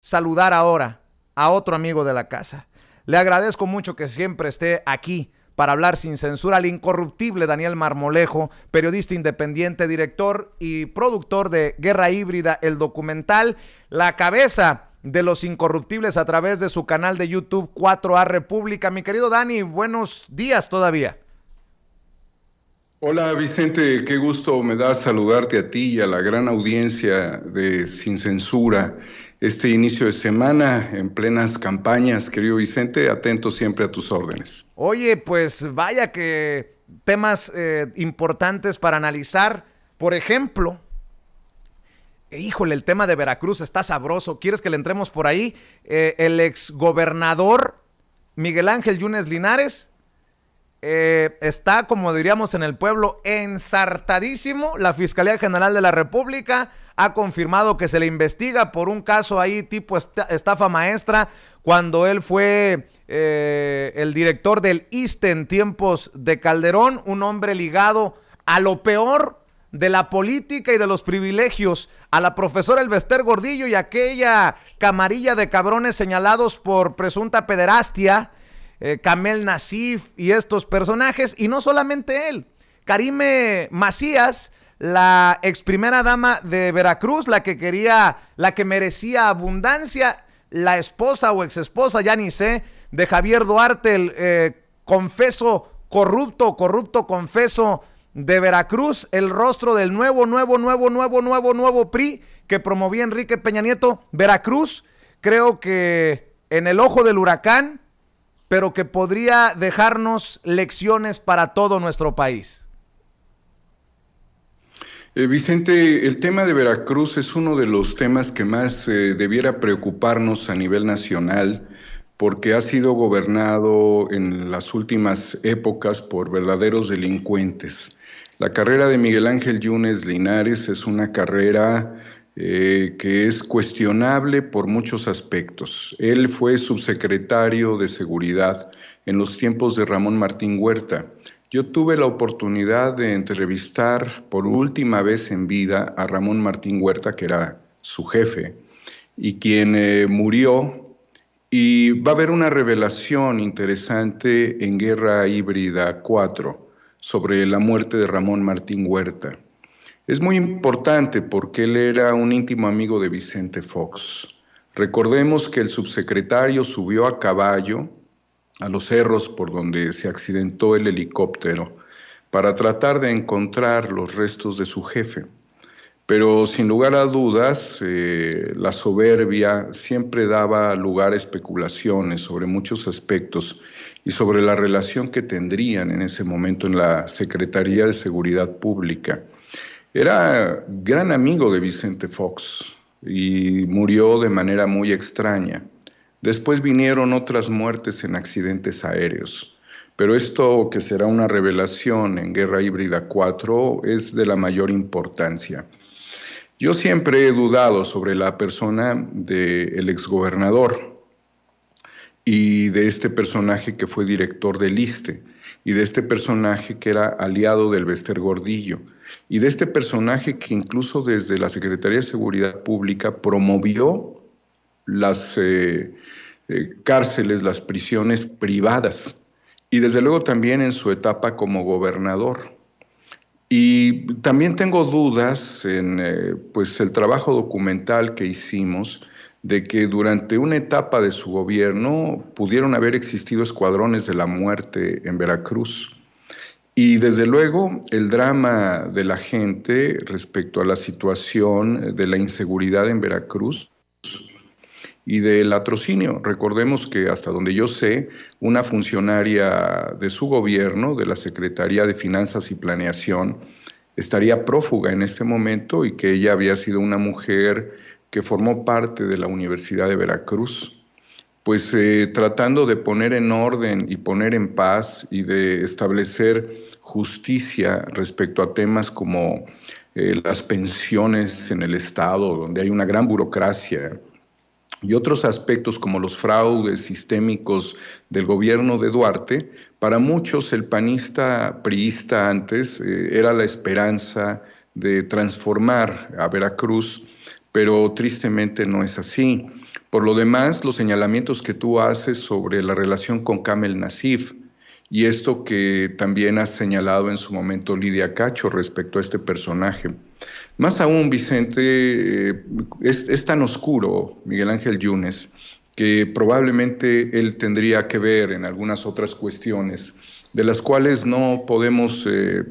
saludar ahora a otro amigo de la casa. Le agradezco mucho que siempre esté aquí para hablar sin censura al incorruptible Daniel Marmolejo, periodista independiente, director y productor de Guerra Híbrida, el documental, la cabeza de los incorruptibles a través de su canal de YouTube 4A República. Mi querido Dani, buenos días todavía. Hola Vicente, qué gusto me da saludarte a ti y a la gran audiencia de Sin Censura. Este inicio de semana en plenas campañas, querido Vicente, atento siempre a tus órdenes. Oye, pues vaya que temas importantes para analizar. Por ejemplo, híjole, el tema de Veracruz está sabroso. ¿Quieres que le entremos por ahí? El exgobernador Miguel Ángel Yunes Linares está, como diríamos en el pueblo, ensartadísimo. La Fiscalía General de la República ha confirmado que se le investiga por un caso ahí tipo estafa maestra, cuando él fue el director del ISSSTE en tiempos de Calderón, un hombre ligado a lo peor de la política y de los privilegios, a la profesora Elbester Gordillo y aquella camarilla de cabrones señalados por presunta pederastia, Kamel Nasif y estos personajes, y no solamente él, Karime Macías, la ex primera dama de Veracruz, la que merecía abundancia, la esposa o ex esposa, ya ni sé, de Javier Duarte, el confeso corrupto confeso de Veracruz, el rostro del nuevo PRI que promovía Enrique Peña Nieto. Veracruz, creo que en el ojo del huracán, pero que podría dejarnos lecciones para todo nuestro país. Vicente, el tema de Veracruz es uno de los temas que más debiera preocuparnos a nivel nacional, porque ha sido gobernado en las últimas épocas por verdaderos delincuentes. La carrera de Miguel Ángel Yunes Linares es una carrera que es cuestionable por muchos aspectos. Él fue subsecretario de Seguridad en los tiempos de Ramón Martín Huerta. Yo tuve la oportunidad de entrevistar por última vez en vida a Ramón Martín Huerta, que era su jefe, y quien murió. Y va a haber una revelación interesante en Guerra Híbrida 4 sobre la muerte de Ramón Martín Huerta. Es muy importante porque él era un íntimo amigo de Vicente Fox. Recordemos que el subsecretario subió a caballo a los cerros por donde se accidentó el helicóptero para tratar de encontrar los restos de su jefe. Pero sin lugar a dudas, la soberbia siempre daba lugar a especulaciones sobre muchos aspectos y sobre la relación que tendrían en ese momento en la Secretaría de Seguridad Pública. Era gran amigo de Vicente Fox y murió de manera muy extraña. Después vinieron otras muertes en accidentes aéreos, pero esto, que será una revelación en Guerra Híbrida 4, es de la mayor importancia. Yo siempre he dudado sobre la persona del exgobernador y de este personaje que fue director del ISSSTE, y de este personaje que era aliado del Elbester Gordillo, y de este personaje que incluso desde la Secretaría de Seguridad Pública promovió las cárceles, las prisiones privadas, y desde luego también en su etapa como gobernador. Y también tengo dudas en pues el trabajo documental que hicimos de que durante una etapa de su gobierno pudieron haber existido escuadrones de la muerte en Veracruz. Y desde luego el drama de la gente respecto a la situación de la inseguridad en Veracruz y del latrocinio. Recordemos que hasta donde yo sé, una funcionaria de su gobierno, de la Secretaría de Finanzas y Planeación, estaría prófuga en este momento, y que ella había sido una mujer que formó parte de la Universidad de Veracruz, pues tratando de poner en orden y poner en paz y de establecer justicia respecto a temas como las pensiones en el Estado, donde hay una gran burocracia, y otros aspectos como los fraudes sistémicos del gobierno de Duarte. Para muchos el priista antes era la esperanza de transformar a Veracruz, pero tristemente no es así. Por lo demás, los señalamientos que tú haces sobre la relación con Kamel Nacif y esto que también has señalado en su momento Lidia Cacho respecto a este personaje. Más aún, Vicente, es tan oscuro Miguel Ángel Yunes que probablemente él tendría que ver en algunas otras cuestiones de las cuales no podemos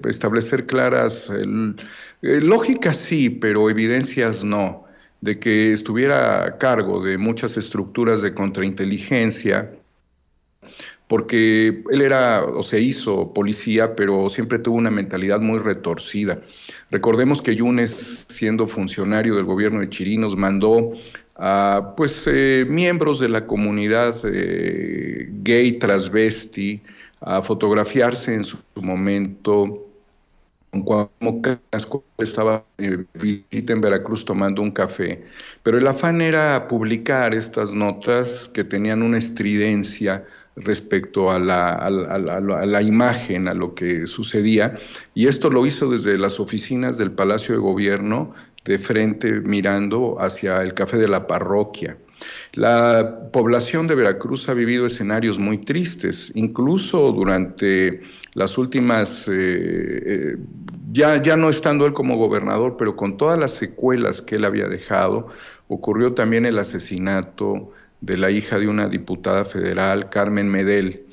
establecer claras, lógicas sí, pero evidencias no, de que estuviera a cargo de muchas estructuras de contrainteligencia, porque él era o se hizo policía, pero siempre tuvo una mentalidad muy retorcida. Recordemos que Yunes, siendo funcionario del gobierno de Chirinos, mandó a miembros de la comunidad gay transvesti a fotografiarse en su momento con Cuauhtémoc Casco, estaba visita en Veracruz tomando un café, pero el afán era publicar estas notas que tenían una estridencia respecto a la imagen, a lo que sucedía, y esto lo hizo desde las oficinas del Palacio de Gobierno, de frente mirando hacia el café de la parroquia. La población de Veracruz ha vivido escenarios muy tristes, incluso durante las últimas, ya no estando él como gobernador, pero con todas las secuelas que él había dejado, ocurrió también el asesinato de la hija de una diputada federal, Carmen Medel,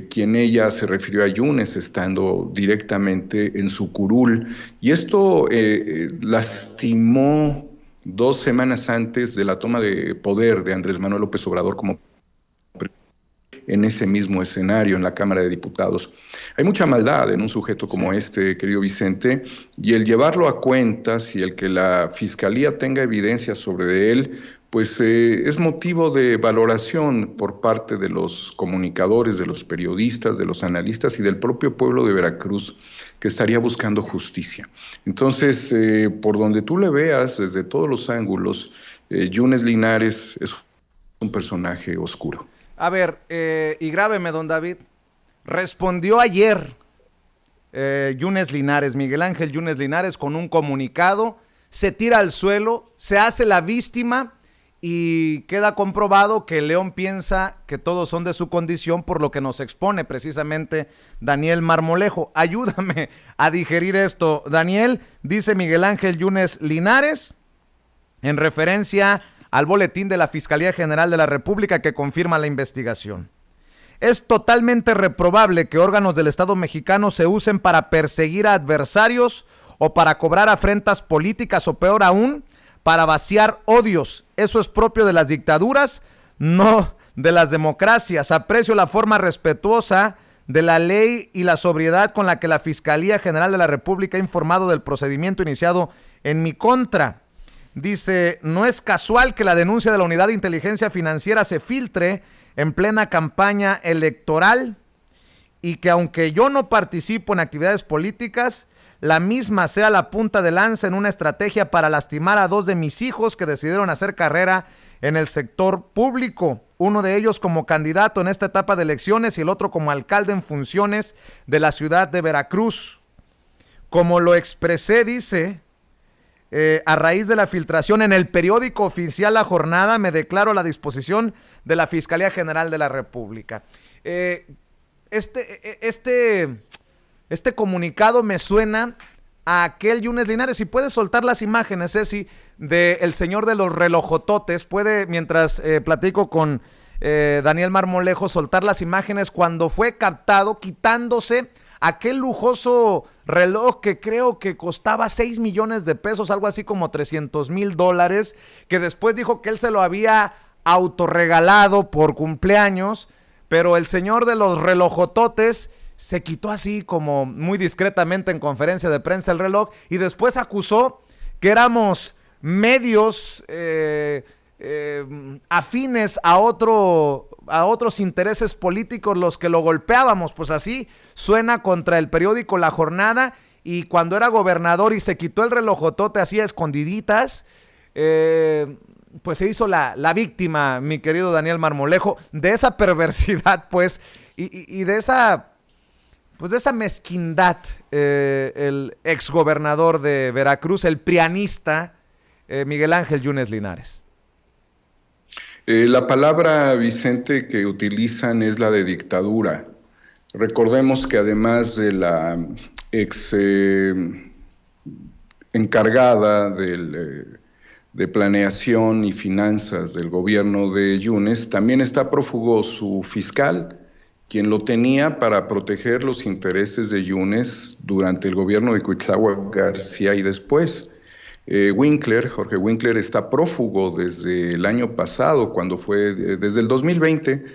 quien ella se refirió a Yunes estando directamente en su curul, y esto lastimó 2 semanas antes de la toma de poder de Andrés Manuel López Obrador como en ese mismo escenario en la Cámara de Diputados. Hay mucha maldad en un sujeto como este, querido Vicente, y el llevarlo a cuentas y el que la Fiscalía tenga evidencia sobre él, pues es motivo de valoración por parte de los comunicadores, de los periodistas, de los analistas y del propio pueblo de Veracruz, que estaría buscando justicia. Entonces, por donde tú le veas, desde todos los ángulos, Yunes Linares es un personaje oscuro. A ver, y grábeme, don David, respondió ayer Yunes Linares, Miguel Ángel Yunes Linares, con un comunicado, se tira al suelo, se hace la víctima y queda comprobado que León piensa que todos son de su condición, por lo que nos expone precisamente Daniel Marmolejo. Ayúdame a digerir esto, Daniel. Dice Miguel Ángel Yunes Linares, en referencia al boletín de la Fiscalía General de la República que confirma la investigación. Es totalmente reprobable que órganos del Estado mexicano se usen para perseguir a adversarios o para cobrar afrentas políticas o peor aún, para vaciar odios. Eso es propio de las dictaduras, no de las democracias. Aprecio la forma respetuosa de la ley y la sobriedad con la que la Fiscalía General de la República ha informado del procedimiento iniciado en mi contra. Dice, no es casual que la denuncia de la Unidad de Inteligencia Financiera se filtre en plena campaña electoral y que aunque yo no participo en actividades políticas, la misma sea la punta de lanza en una estrategia para lastimar a 2 de mis hijos que decidieron hacer carrera en el sector público, uno de ellos como candidato en esta etapa de elecciones y el otro como alcalde en funciones de la ciudad de Veracruz. Como lo expresé, dice, a raíz de la filtración en el periódico oficial La Jornada, me declaro a la disposición de la Fiscalía General de la República. Este comunicado me suena a aquel Yunes Linares. Si puedes soltar las imágenes, Ceci, del señor de los relojototes, puede, mientras platico con Daniel Marmolejo, soltar las imágenes cuando fue captado quitándose aquel lujoso reloj que creo que costaba 6 millones de pesos, algo así como $300,000, que después dijo que él se lo había autorregalado por cumpleaños, pero el señor de los relojototes se quitó así como muy discretamente en conferencia de prensa el reloj y después acusó que éramos medios afines a otros intereses políticos los que lo golpeábamos. Pues así suena contra el periódico La Jornada, y cuando era gobernador y se quitó el relojotote así a escondiditas, pues se hizo la víctima, mi querido Daniel Marmolejo, de esa perversidad, pues, y de esa... pues de esa mezquindad, el exgobernador de Veracruz, el prianista, Miguel Ángel Yunes Linares. La palabra, Vicente, que utilizan es la de dictadura. Recordemos que además de la ex encargada de planeación y finanzas del gobierno de Yunes, también está prófugo su fiscal, quien lo tenía para proteger los intereses de Yunes durante el gobierno de Cuitláhuac García y después. Jorge Winkler está prófugo desde el año pasado, desde el 2020,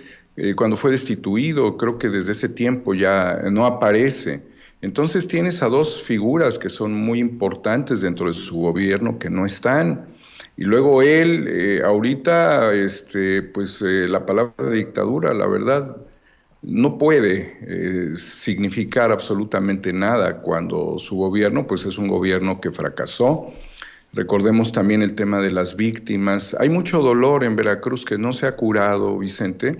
cuando fue destituido. Creo que desde ese tiempo ya no aparece. Entonces tienes a dos figuras que son muy importantes dentro de su gobierno que no están. Y luego él, ahorita, la palabra de dictadura, la verdad, no puede significar absolutamente nada cuando su gobierno, pues es un gobierno que fracasó. Recordemos también el tema de las víctimas. Hay mucho dolor en Veracruz que no se ha curado, Vicente,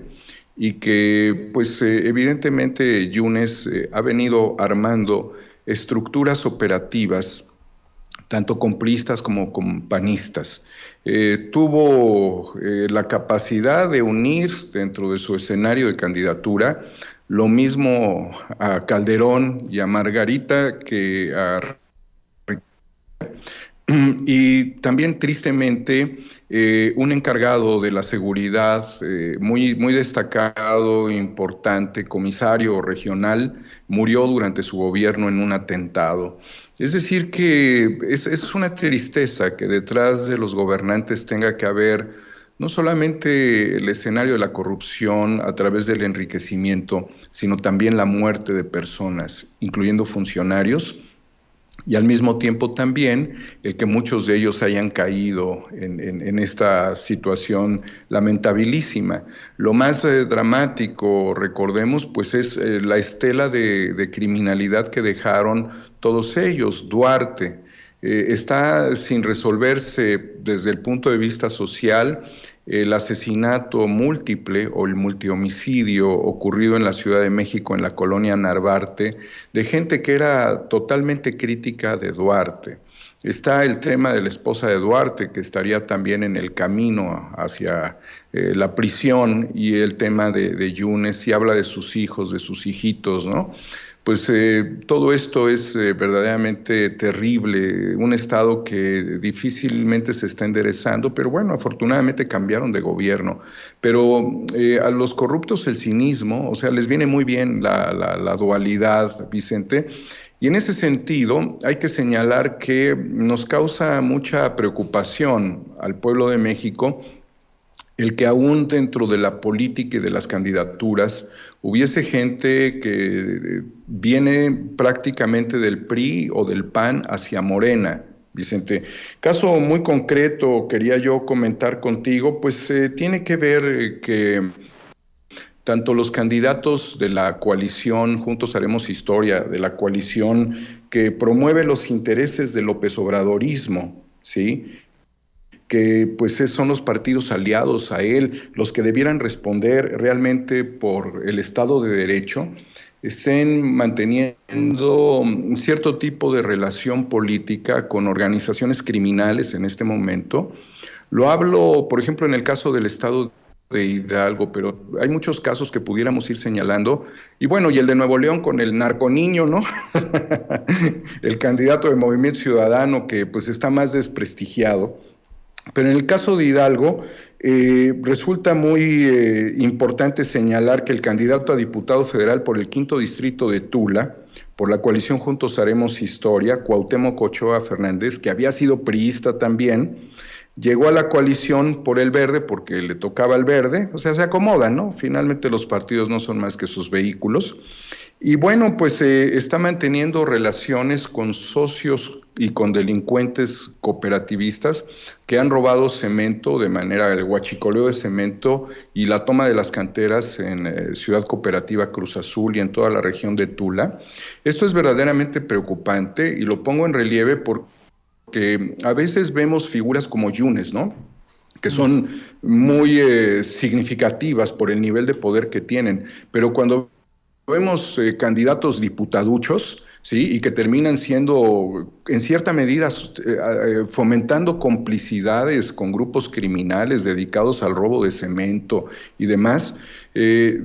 y que pues evidentemente Yunes ha venido armando estructuras operativas, tanto con priistas como con panistas. Tuvo la capacidad de unir dentro de su escenario de candidatura lo mismo a Calderón y a Margarita que a y también tristemente un encargado de la seguridad muy destacado, importante, comisario regional, murió durante su gobierno en un atentado. Es decir que es una tristeza que detrás de los gobernantes tenga que haber no solamente el escenario de la corrupción a través del enriquecimiento, sino también la muerte de personas, incluyendo funcionarios, y al mismo tiempo también el que muchos de ellos hayan caído en esta situación lamentabilísima. Lo más dramático, recordemos, pues es la estela de criminalidad que dejaron todos ellos. Duarte está sin resolverse desde el punto de vista social. El asesinato múltiple o el multihomicidio ocurrido en la Ciudad de México, en la colonia Narvarte, de gente que era totalmente crítica de Duarte. Está el tema de la esposa de Duarte, que estaría también en el camino hacia la prisión, y el tema de Yunes, y habla de sus hijos, de sus hijitos, ¿no? Pues todo esto es verdaderamente terrible, un estado que difícilmente se está enderezando, pero bueno, afortunadamente cambiaron de gobierno. Pero a los corruptos el cinismo, o sea, les viene muy bien la dualidad, Vicente, y en ese sentido hay que señalar que nos causa mucha preocupación al pueblo de México el que aún dentro de la política y de las candidaturas hubiese gente que viene prácticamente del PRI o del PAN hacia Morena, Vicente. Caso muy concreto quería yo comentar contigo, pues tiene que ver que tanto los candidatos de la coalición Juntos Haremos Historia, de la coalición que promueve los intereses del López Obradorismo, ¿sí?, que pues son los partidos aliados a él, los que debieran responder realmente por el Estado de Derecho, estén manteniendo cierto tipo de relación política con organizaciones criminales en este momento. Lo hablo, por ejemplo, en el caso del Estado de Hidalgo, pero hay muchos casos que pudiéramos ir señalando. Y bueno, y el de Nuevo León con el narconiño, ¿no? El candidato de Movimiento Ciudadano que pues está más desprestigiado. Pero en el caso de Hidalgo, resulta muy importante señalar que el candidato a diputado federal por el 5º distrito de Tula, por la coalición Juntos Haremos Historia, Cuauhtémoc Ochoa Fernández, que había sido priista también, llegó a la coalición por el Verde porque le tocaba el Verde, o sea, se acomodan, ¿no? Finalmente los partidos no son más que sus vehículos. Y bueno, pues está manteniendo relaciones con socios y con delincuentes cooperativistas que han robado cemento de manera, el huachicoleo de cemento y la toma de las canteras en Ciudad Cooperativa Cruz Azul y en toda la región de Tula. Esto es verdaderamente preocupante y lo pongo en relieve porque a veces vemos figuras como Yunes, ¿no?, que son muy significativas por el nivel de poder que tienen, pero cuando vemos candidatos diputaduchos, ¿sí? Y que terminan siendo, en cierta medida, fomentando complicidades con grupos criminales dedicados al robo de cemento y demás.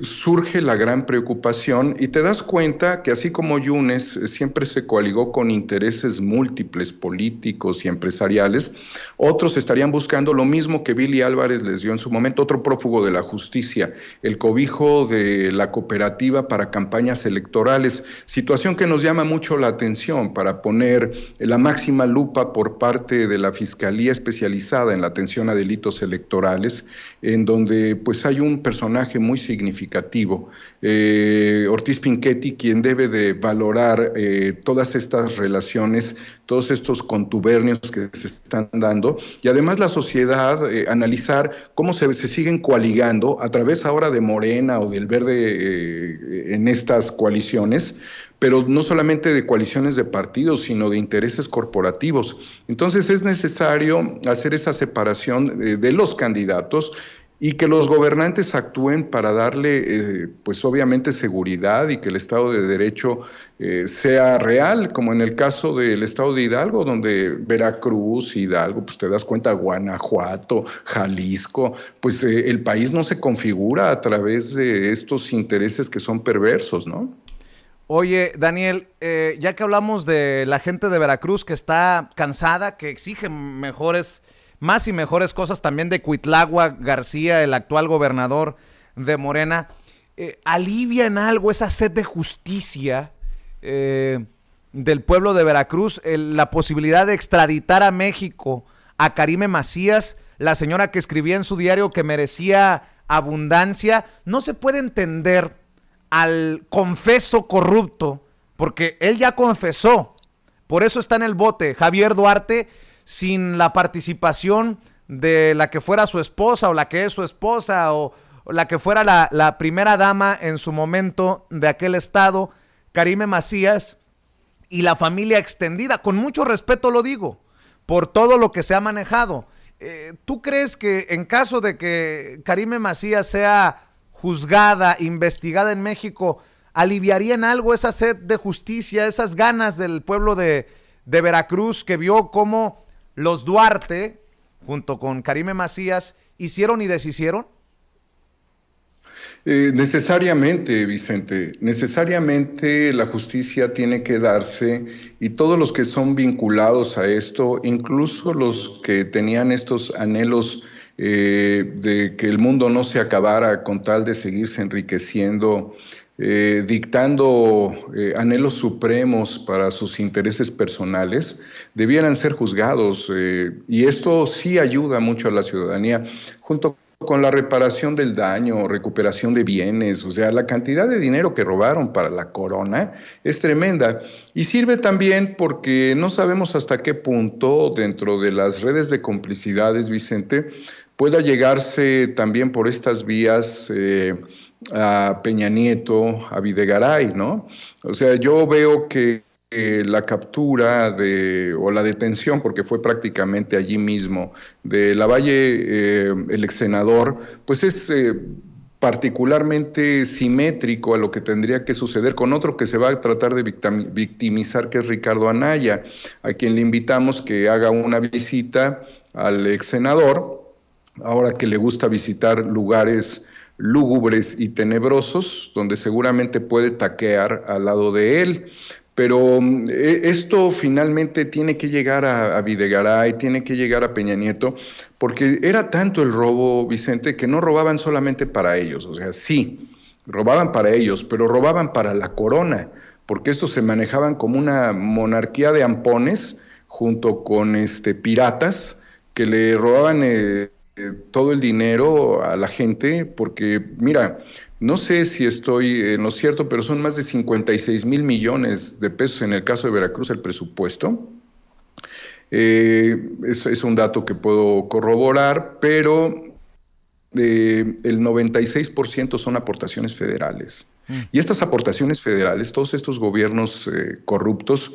Surge la gran preocupación y te das cuenta que así como Yunes siempre se coaligó con intereses múltiples políticos y empresariales, otros estarían buscando lo mismo que Billy Álvarez les dio en su momento, otro prófugo de la justicia, el cobijo de la cooperativa para campañas electorales, situación que nos llama mucho la atención para poner la máxima lupa por parte de la Fiscalía especializada en la atención a delitos electorales, en donde pues hay un personaje muy significativo, Ortiz Pinchetti, quien debe de valorar todas estas relaciones, todos estos contubernios que se están dando, y además la sociedad analizar cómo se siguen coaligando a través ahora de Morena o del Verde en estas coaliciones, pero no solamente de coaliciones de partidos, sino de intereses corporativos. Entonces es necesario hacer esa separación de los candidatos y que los gobernantes actúen para darle, pues obviamente, seguridad y que el Estado de Derecho sea real, como en el caso del Estado de Hidalgo, donde Veracruz, Hidalgo, pues te das cuenta, Guanajuato, Jalisco, pues el país no se configura a través de estos intereses que son perversos, ¿no? Oye, Daniel, ya que hablamos de la gente de Veracruz que está cansada, que exige más y mejores cosas también de Cuitlagua García, el actual gobernador de Morena, ¿alivia en algo esa sed de justicia del pueblo de Veracruz, la posibilidad de extraditar a México a Karime Macías, la señora que escribía en su diario que merecía abundancia? No se puede entender al confeso corrupto, porque él ya confesó, por eso está en el bote, Javier Duarte, sin la participación de la que fuera su esposa o la que es su esposa o la que fuera la primera dama en su momento de aquel estado, Karime Macías, y la familia extendida, con mucho respeto lo digo, por todo lo que se ha manejado. ¿Tú crees que en caso de que Karime Macías sea juzgada, investigada en México, aliviaría en algo esa sed de justicia, esas ganas del pueblo de Veracruz que vio cómo los Duarte, junto con Karime Macías, hicieron y deshicieron? Necesariamente, Vicente, necesariamente la justicia tiene que darse y todos los que son vinculados a esto, incluso los que tenían estos anhelos de que el mundo no se acabara con tal de seguirse enriqueciendo, dictando anhelos supremos para sus intereses personales, debieran ser juzgados. Y esto sí ayuda mucho a la ciudadanía, junto con la reparación del daño, recuperación de bienes. O sea, la cantidad de dinero que robaron para la corona es tremenda. Y sirve también porque no sabemos hasta qué punto dentro de las redes de complicidades, Vicente, pueda llegarse también por estas vías a Peña Nieto, a Videgaray, ¿no? O sea, yo veo que la captura o la detención, porque fue prácticamente allí mismo, de Lavalle, el ex senador, pues es particularmente simétrico a lo que tendría que suceder con otro que se va a tratar de victimizar, que es Ricardo Anaya, a quien le invitamos que haga una visita al ex senador, ahora que le gusta visitar lugares lúgubres y tenebrosos, donde seguramente puede taquear al lado de él. Pero esto finalmente tiene que llegar a Videgaray, tiene que llegar a Peña Nieto, porque era tanto el robo, Vicente, que no robaban solamente para ellos. O sea, sí, robaban para ellos, pero robaban para la corona, porque estos se manejaban como una monarquía de ampones, junto con piratas, que le robaban todo el dinero a la gente, porque, mira, no sé si estoy en lo cierto, pero son más de 56,000 millones de pesos en el caso de Veracruz el presupuesto. Es un dato que puedo corroborar, pero el 96% son aportaciones federales. Y estas aportaciones federales, todos estos gobiernos corruptos,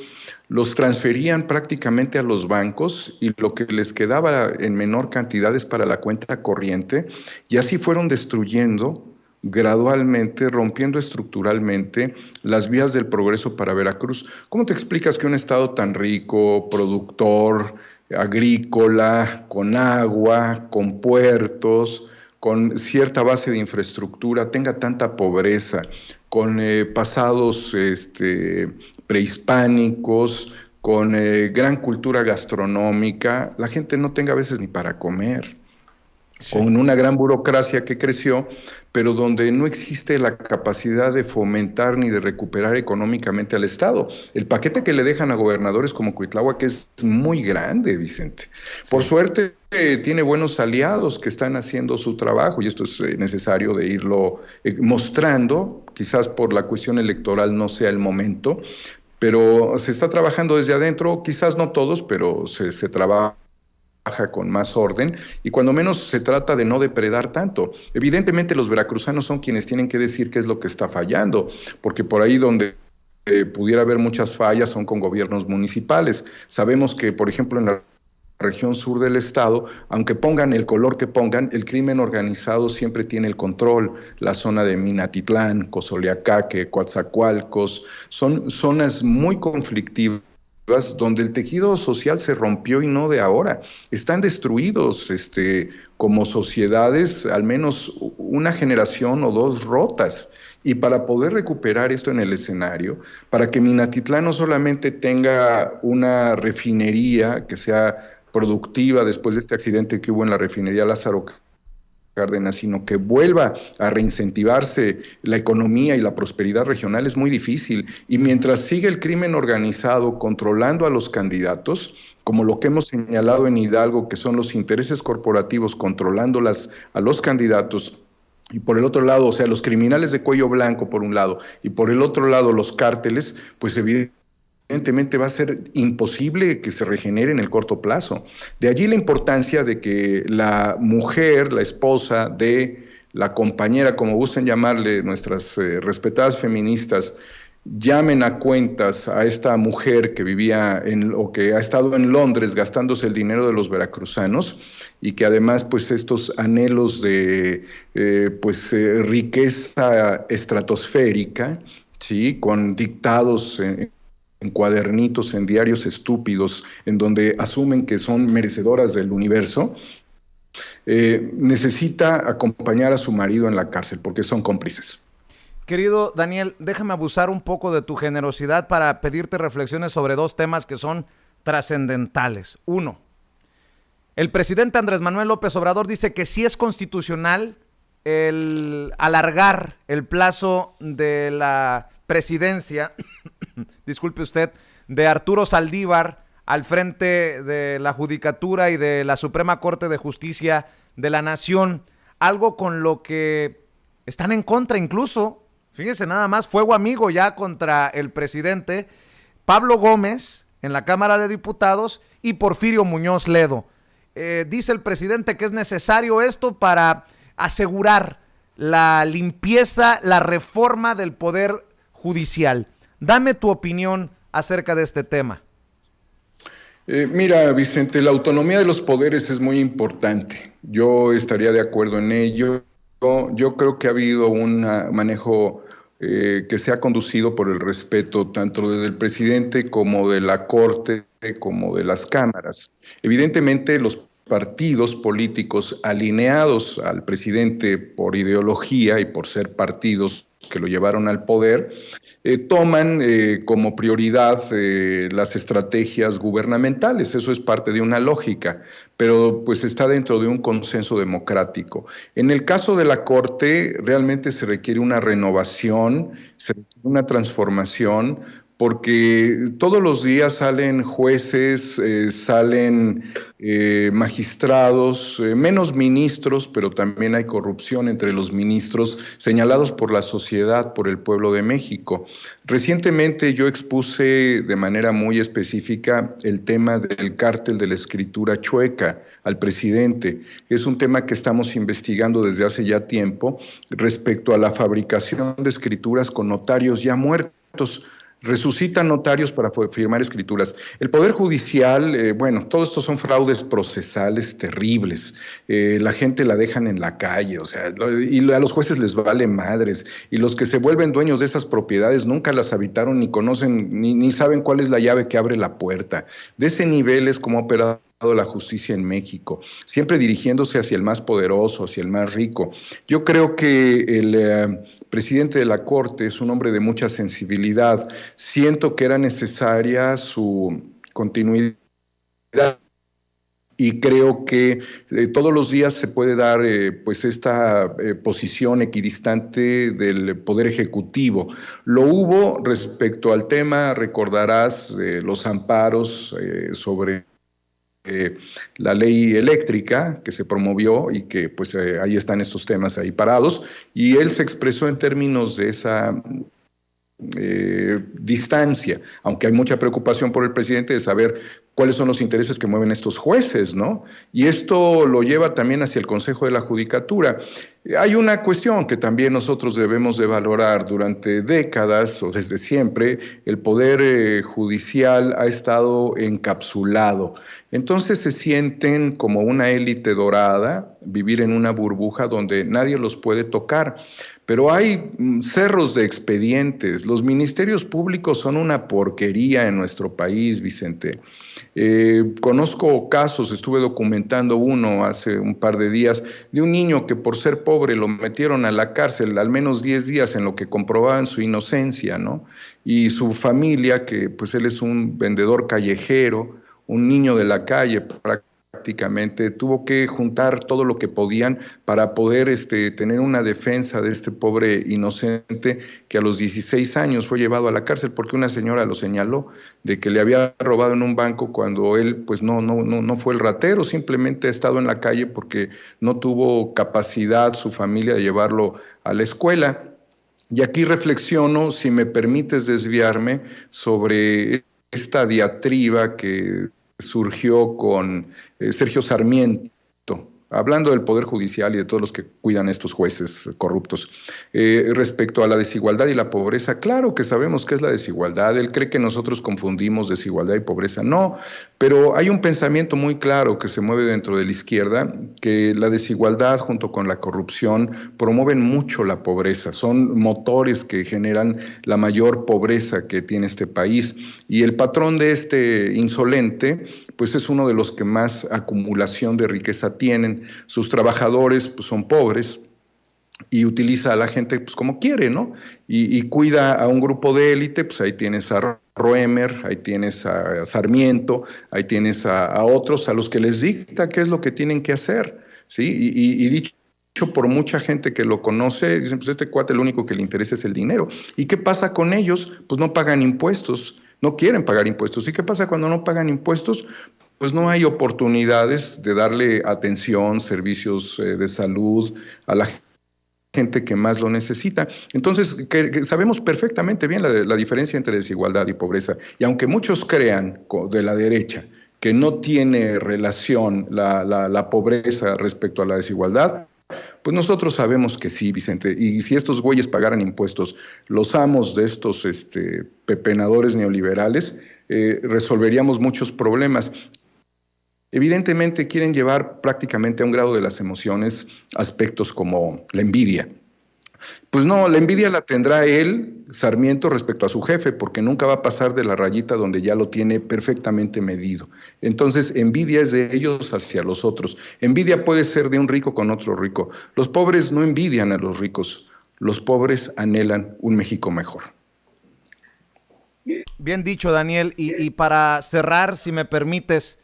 los transferían prácticamente a los bancos y lo que les quedaba en menor cantidad es para la cuenta corriente, y así fueron destruyendo gradualmente, rompiendo estructuralmente las vías del progreso para Veracruz. ¿Cómo te explicas que un estado tan rico, productor, agrícola, con agua, con puertos, con cierta base de infraestructura, tenga tanta pobreza, con pasados prehispánicos, con gran cultura gastronómica, la gente no tenga a veces ni para comer, Sí. con una gran burocracia que creció, pero donde no existe la capacidad de fomentar ni de recuperar económicamente al Estado? El paquete que le dejan a gobernadores como Cuitláhuac es muy grande, Vicente. Por Sí. suerte, tiene buenos aliados que están haciendo su trabajo, y esto es necesario de irlo mostrando. Quizás por la cuestión electoral no sea el momento, pero se está trabajando desde adentro, quizás no todos, pero se trabaja con más orden, y cuando menos se trata de no depredar tanto. Evidentemente los veracruzanos son quienes tienen que decir qué es lo que está fallando, porque por ahí donde pudiera haber muchas fallas son con gobiernos municipales. Sabemos que, por ejemplo, en la región sur del estado, aunque pongan el color que pongan, el crimen organizado siempre tiene el control. La zona de Minatitlán, Cozoleacaque, Coatzacoalcos, son zonas muy conflictivas donde el tejido social se rompió, y no de ahora. Están destruidos como sociedades, al menos una generación o dos rotas. Y para poder recuperar esto en el escenario, para que Minatitlán no solamente tenga una refinería que sea productiva después de este accidente que hubo en la refinería Lázaro Cárdenas, sino que vuelva a reincentivarse la economía y la prosperidad regional, es muy difícil. Y mientras sigue el crimen organizado controlando a los candidatos, como lo que hemos señalado en Hidalgo, que son los intereses corporativos controlando a los candidatos, y por el otro lado, o sea, los criminales de cuello blanco por un lado, y por el otro lado los cárteles, pues evidentemente va a ser imposible que se regenere en el corto plazo. De allí la importancia de que la mujer, la esposa de la compañera, como gusten llamarle nuestras respetadas feministas, llamen a cuentas a esta mujer que vivía o que ha estado en Londres gastándose el dinero de los veracruzanos, y que además pues estos anhelos de riqueza estratosférica, ¿sí? Con dictados en cuadernitos, en diarios estúpidos, en donde asumen que son merecedoras del universo, necesita acompañar a su marido en la cárcel porque son cómplices. Querido Daniel, déjame abusar un poco de tu generosidad para pedirte reflexiones sobre dos temas que son trascendentales. Uno, el presidente Andrés Manuel López Obrador dice que sí es constitucional el alargar el plazo de la presidencia, disculpe usted, de Arturo Saldívar al frente de la Judicatura y de la Suprema Corte de Justicia de la Nación, algo con lo que están en contra incluso, fíjese nada más, fuego amigo ya contra el presidente Pablo Gómez en la Cámara de Diputados y Porfirio Muñoz Ledo. Dice el presidente que es necesario esto para asegurar la limpieza, la reforma del Poder Judicial. Dame tu opinión acerca de este tema. Mira, Vicente, la autonomía de los poderes es muy importante. Yo estaría de acuerdo en ello. Yo creo que ha habido un manejo que se ha conducido por el respeto tanto del presidente como de la Corte, como de las cámaras. Evidentemente, los partidos políticos alineados al presidente por ideología y por ser partidos que lo llevaron al poder, toman como prioridad las estrategias gubernamentales. Eso es parte de una lógica, pero pues está dentro de un consenso democrático. En el caso de la Corte, realmente se requiere una renovación, se requiere una transformación, porque todos los días salen jueces, salen magistrados, menos ministros, pero también hay corrupción entre los ministros señalados por la sociedad, por el pueblo de México. Recientemente yo expuse de manera muy específica el tema del cártel de la escritura chueca al presidente. Es un tema que estamos investigando desde hace ya tiempo respecto a la fabricación de escrituras con notarios ya muertos. resucitan notarios para firmar escrituras. El Poder Judicial, bueno, todos estos son fraudes procesales terribles. La gente la dejan en la calle, o sea, y a los jueces les vale madres. Y los que se vuelven dueños de esas propiedades nunca las habitaron, ni conocen, ni saben cuál es la llave que abre la puerta. De ese nivel es como ha operado la justicia en México, siempre dirigiéndose hacia el más poderoso, hacia el más rico. Yo creo que el presidente de la Corte es un hombre de mucha sensibilidad. Siento que era necesaria su continuidad y creo que todos los días se puede dar pues esta posición equidistante del Poder Ejecutivo. Lo hubo respecto al tema, recordarás, los amparos sobre la ley eléctrica que se promovió y que pues ahí están estos temas ahí parados, y él se expresó en términos de esa distancia, aunque hay mucha preocupación por el presidente de saber cuáles son los intereses que mueven estos jueces, ¿no? Y esto lo lleva también hacia el Consejo de la Judicatura. Hay una cuestión que también nosotros debemos de valorar. Durante décadas, o desde siempre, el Poder Judicial ha estado encapsulado. Entonces se sienten como una élite dorada, vivir en una burbuja donde nadie los puede tocar. Pero hay cerros de expedientes. Los ministerios públicos son una porquería en nuestro país, Vicente. Conozco casos, estuve documentando uno hace un par de días, de un niño que por ser pobre lo metieron a la cárcel al menos 10 días en lo que comprobaban su inocencia, ¿no? Y su familia, que pues él es un vendedor callejero, un niño de la calle prácticamente, tuvo que juntar todo lo que podían para poder tener una defensa de este pobre inocente que a los 16 años fue llevado a la cárcel porque una señora lo señaló de que le había robado en un banco cuando él pues no fue el ratero, simplemente ha estado en la calle porque no tuvo capacidad su familia de llevarlo a la escuela. Y aquí reflexiono, si me permites desviarme, sobre esta diatriba que surgió con Sergio Sarmiento, hablando del Poder Judicial y de todos los que cuidan estos jueces corruptos. Respecto a la desigualdad y la pobreza, claro que sabemos qué es la desigualdad. Él cree que nosotros confundimos desigualdad y pobreza. No, pero hay un pensamiento muy claro que se mueve dentro de la izquierda, que la desigualdad junto con la corrupción promueven mucho la pobreza. Son motores que generan la mayor pobreza que tiene este país. Y el patrón de este insolente, pues es uno de los que más acumulación de riqueza tienen. Sus trabajadores pues, son pobres y utiliza a la gente pues, como quiere, ¿no? Y cuida a un grupo de élite, pues ahí tienes a Roemer, ahí tienes a Sarmiento, ahí tienes a otros a los que les dicta qué es lo que tienen que hacer, ¿sí? Y dicho por mucha gente que lo conoce, dicen, pues este cuate lo único que le interesa es el dinero. ¿Y qué pasa con ellos? Pues no pagan impuestos, no quieren pagar impuestos. ¿Y qué pasa cuando no pagan impuestos? Pues no hay oportunidades de darle atención, servicios de salud a la gente que más lo necesita. Entonces, que sabemos perfectamente bien la diferencia entre desigualdad y pobreza. Y aunque muchos crean de la derecha que no tiene relación la pobreza respecto a la desigualdad, pues nosotros sabemos que sí, Vicente. Y si estos güeyes pagaran impuestos, los amos de estos pepenadores neoliberales, resolveríamos muchos problemas. Evidentemente quieren llevar prácticamente a un grado de las emociones aspectos como la envidia. Pues no, la envidia la tendrá él, Sarmiento, respecto a su jefe, porque nunca va a pasar de la rayita donde ya lo tiene perfectamente medido. Entonces, envidia es de ellos hacia los otros. Envidia puede ser de un rico con otro rico. Los pobres no envidian a los ricos, los pobres anhelan un México mejor. Bien dicho, Daniel. Y para cerrar, si me permites,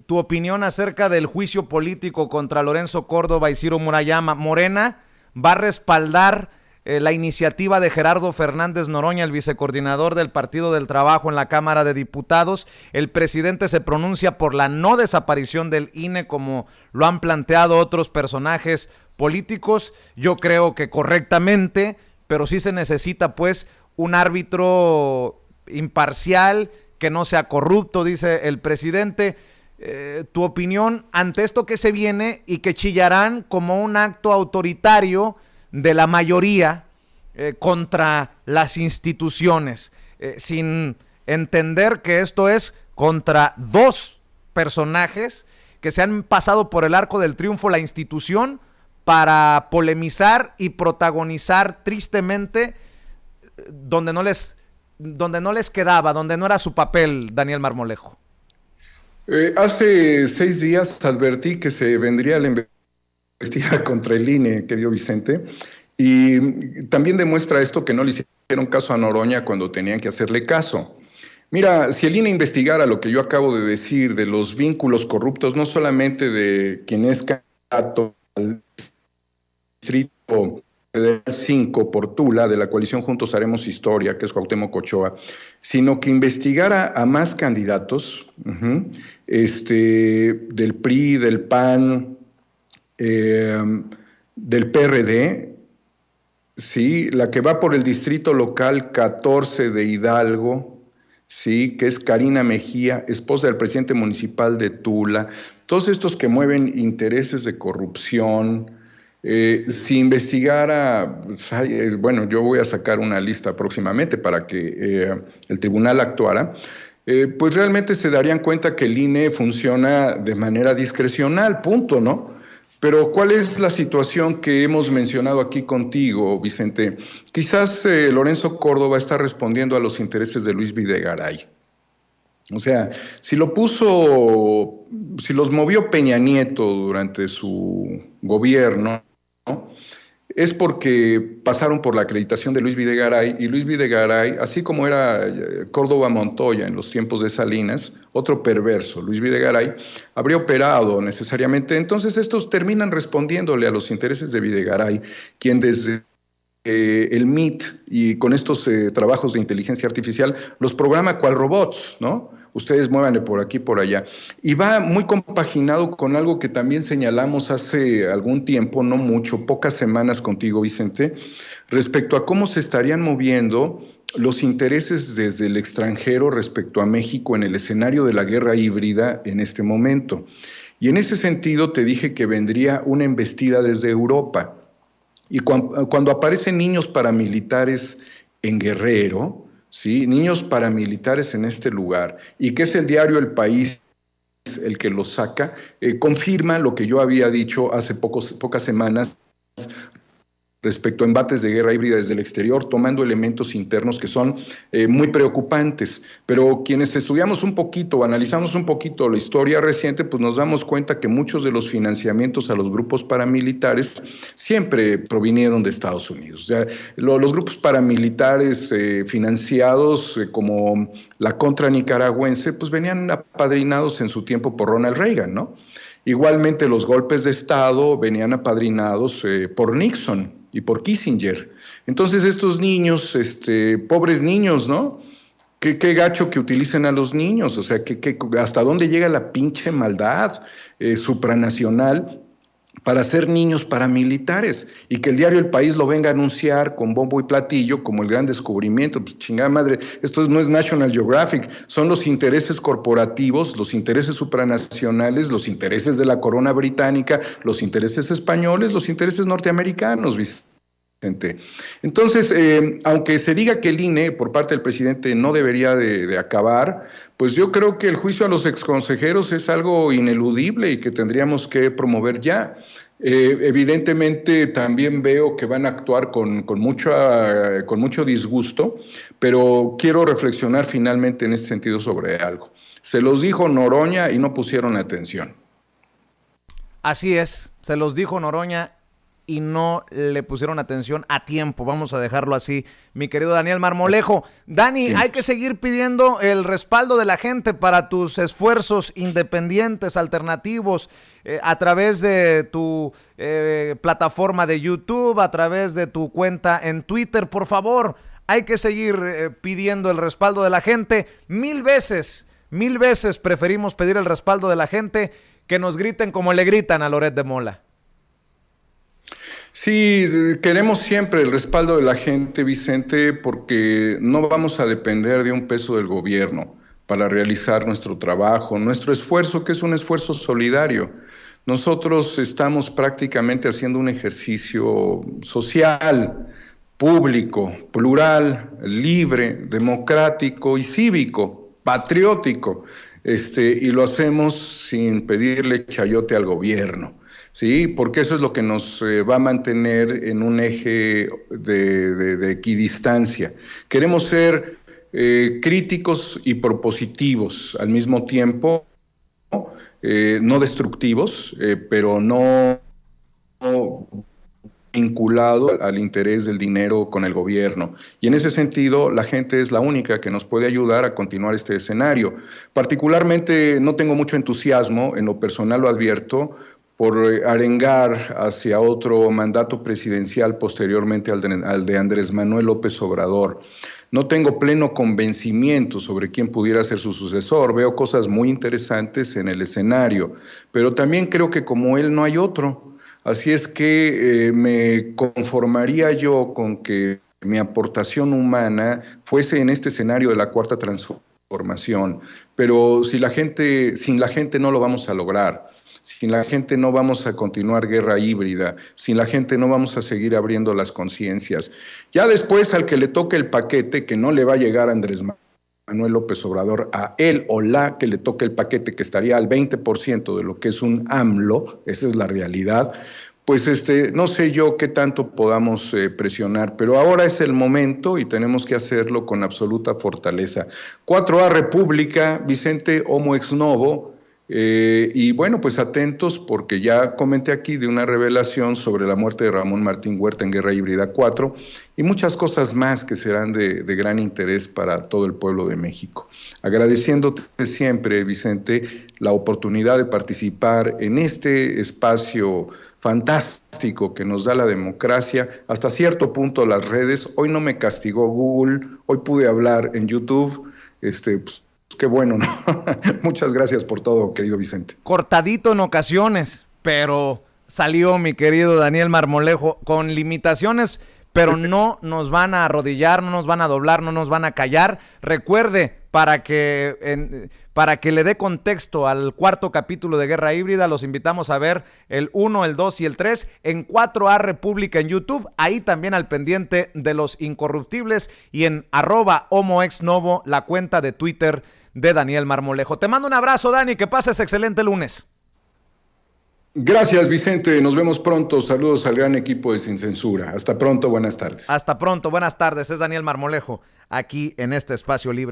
tu opinión acerca del juicio político contra Lorenzo Córdoba y Ciro Murayama. Morena va a respaldar la iniciativa de Gerardo Fernández Noroña, el vicecoordinador del Partido del Trabajo en la Cámara de Diputados. El presidente se pronuncia por la no desaparición del INE, como lo han planteado otros personajes políticos. Yo creo que correctamente, pero sí se necesita pues un árbitro imparcial, que no sea corrupto, dice el presidente. Tu opinión ante esto que se viene y que chillarán como un acto autoritario de la mayoría contra las instituciones. sin entender que esto es contra dos personajes que se han pasado por el arco del triunfo la institución para polemizar y protagonizar tristemente donde no les quedaba, donde no era su papel, Daniel Marmolejo. Hace 6 días advertí que se vendría la investigación contra el INE, querido Vicente, y también demuestra esto que no le hicieron caso a Noroña cuando tenían que hacerle caso. Mira, si el INE investigara lo que yo acabo de decir de los vínculos corruptos, no solamente de quien es candidato al distrito Federal 5 por Tula, de la coalición Juntos Haremos Historia, que es Cuauhtémoc Ochoa, sino que investigara a más candidatos, del PRI, del PAN, del PRD, ¿sí? La que va por el distrito local 14 de Hidalgo, sí, que es Karina Mejía, esposa del presidente municipal de Tula, todos estos que mueven intereses de corrupción. Si investigara, bueno, yo voy a sacar una lista próximamente para que el tribunal actuara, pues realmente se darían cuenta que el INE funciona de manera discrecional, punto, ¿no? Pero ¿cuál es la situación que hemos mencionado aquí contigo, Vicente? Quizás Lorenzo Córdoba está respondiendo a los intereses de Luis Videgaray. O sea, si los movió Peña Nieto durante su gobierno, ¿no? Es porque pasaron por la acreditación de Luis Videgaray, y Luis Videgaray, así como era Córdoba Montoya en los tiempos de Salinas, otro perverso, Luis Videgaray, habría operado necesariamente. Entonces estos terminan respondiéndole a los intereses de Videgaray, quien desde el MIT y con estos trabajos de inteligencia artificial los programa cual robots, ¿no? Ustedes muévanle por aquí, por allá. Y va muy compaginado con algo que también señalamos hace algún tiempo, no mucho, pocas semanas contigo, Vicente, respecto a cómo se estarían moviendo los intereses desde el extranjero respecto a México en el escenario de la guerra híbrida en este momento. Y en ese sentido te dije que vendría una embestida desde Europa. Y cuando aparecen niños paramilitares en Guerrero, ¿sí? Niños paramilitares en este lugar, y que es el diario El País el que los saca, confirma lo que yo había dicho hace pocas semanas respecto a embates de guerra híbrida desde el exterior, tomando elementos internos que son muy preocupantes. Pero quienes estudiamos un poquito, analizamos un poquito la historia reciente, pues nos damos cuenta que muchos de los financiamientos a los grupos paramilitares siempre provinieron de Estados Unidos. O sea, los grupos paramilitares financiados como la Contra Nicaragüense, pues venían apadrinados en su tiempo por Ronald Reagan, ¿no? Igualmente los golpes de Estado venían apadrinados por Nixon y por Kissinger. Entonces estos niños, pobres niños, ¿no? Qué gacho que utilicen a los niños, o sea, hasta dónde llega la pinche maldad supranacional para ser niños paramilitares, y que el diario El País lo venga a anunciar con bombo y platillo como el gran descubrimiento. Pues chingada madre, esto no es National Geographic, son los intereses corporativos, los intereses supranacionales, los intereses de la corona británica, los intereses españoles, los intereses norteamericanos, Vicente. Entonces, aunque se diga que el INE por parte del presidente no debería de acabar, pues yo creo que el juicio a los exconsejeros es algo ineludible y que tendríamos que promover ya. Evidentemente también veo que van a actuar con mucho disgusto, pero quiero reflexionar finalmente en este sentido sobre algo. Se los dijo Noroña y no pusieron atención. Así es, se los dijo Noroña y no le pusieron atención a tiempo, vamos a dejarlo así, mi querido Daniel Marmolejo. Dani, sí, hay que seguir pidiendo el respaldo de la gente para tus esfuerzos independientes, alternativos, a través de tu plataforma de YouTube, a través de tu cuenta en Twitter, por favor, hay que seguir pidiendo el respaldo de la gente. Mil veces preferimos pedir el respaldo de la gente que nos griten como le gritan a Loret de Mola. Sí, queremos siempre el respaldo de la gente, Vicente, porque no vamos a depender de un peso del gobierno para realizar nuestro trabajo, nuestro esfuerzo, que es un esfuerzo solidario. Nosotros estamos prácticamente haciendo un ejercicio social público, plural, libre, democrático y cívico, patriótico, y lo hacemos sin pedirle chayote al gobierno, ¿sí? Porque eso es lo que nos va a mantener en un eje de equidistancia. Queremos ser críticos y propositivos al mismo tiempo, no destructivos, pero no vinculado al interés del dinero con el gobierno. Y en ese sentido, la gente es la única que nos puede ayudar a continuar este escenario. Particularmente no tengo mucho entusiasmo, en lo personal lo advierto, por arengar hacia otro mandato presidencial posteriormente al de Andrés Manuel López Obrador. No tengo pleno convencimiento sobre quién pudiera ser su sucesor. Veo cosas muy interesantes en el escenario, pero también creo que como él no hay otro. Así es que me conformaría yo con que mi aportación humana fuese en este escenario de la cuarta transformación, pero sin la gente no lo vamos a lograr. Sin la gente no vamos a continuar guerra híbrida, sin la gente no vamos a seguir abriendo las conciencias. Ya después al que le toque el paquete, que no le va a llegar a Andrés Manuel López Obrador, a él o la que le toque el paquete, que estaría al 20% de lo que es un AMLO, esa es la realidad, pues no sé yo qué tanto podamos presionar, pero ahora es el momento y tenemos que hacerlo con absoluta fortaleza. 4A República, Vicente Homo Ex Novo, y bueno, pues atentos porque ya comenté aquí de una revelación sobre la muerte de Ramón Martín Huerta en Guerra Híbrida 4 y muchas cosas más que serán de gran interés para todo el pueblo de México. Agradeciéndote siempre, Vicente, la oportunidad de participar en este espacio fantástico que nos da la democracia, hasta cierto punto las redes. Hoy no me castigó Google, hoy pude hablar en YouTube, pues, qué bueno, ¿no? Muchas gracias por todo, querido Vicente. Cortadito en ocasiones, pero salió mi querido Daniel Marmolejo con limitaciones, pero no nos van a arrodillar, no nos van a doblar, no nos van a callar. Recuerde, para que le dé contexto al cuarto capítulo de Guerra Híbrida, los invitamos a ver el 1, el 2 y el 3 en 4A República en YouTube, ahí también al pendiente de los incorruptibles y en @HomoExNovo, la cuenta de Twitter de Daniel Marmolejo. Te mando un abrazo, Dani, que pases excelente lunes. Gracias, Vicente. Nos vemos pronto. Saludos al gran equipo de Sin Censura. Hasta pronto. Buenas tardes. Hasta pronto. Buenas tardes. Es Daniel Marmolejo aquí en este espacio libre.